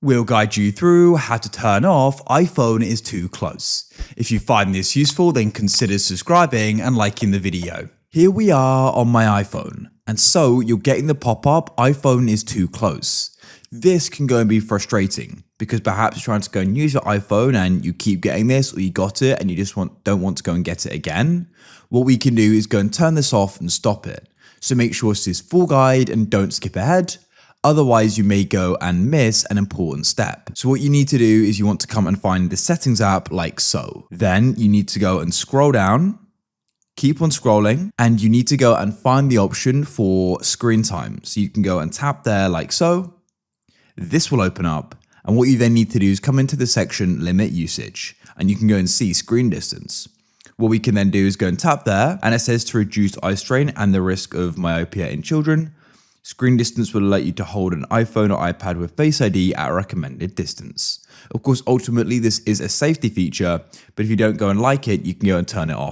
We'll guide you through how to turn off iPhone is too close. If you find this useful, then consider subscribing and liking the video. Here we are on my iPhone, and so you're getting the pop-up iPhone is too close. This can go and be frustrating because perhaps you're trying to go and use your iPhone and you keep getting this, or you got it and you just don't want to go and get it again. What we can do is go and turn this off and stop it. So make sure this is full guide and don't skip ahead. Otherwise, you may go and miss an important step. So what you need to do is you want to come and find the settings app like so. Then you need to go and scroll down, keep on scrolling, and you need to go and find the option for screen time. So you can go and tap there like so. This will open up. And what you then need to do is come into the section limit usage, and you can go and see screen distance. What we can then do is go and tap there, and it says to reduce eye strain and the risk of myopia in children. Screen distance will allow you to hold an iPhone or iPad with Face ID at a recommended distance. Of course, ultimately, this is a safety feature, but if you don't go and like it, you can go and turn it off.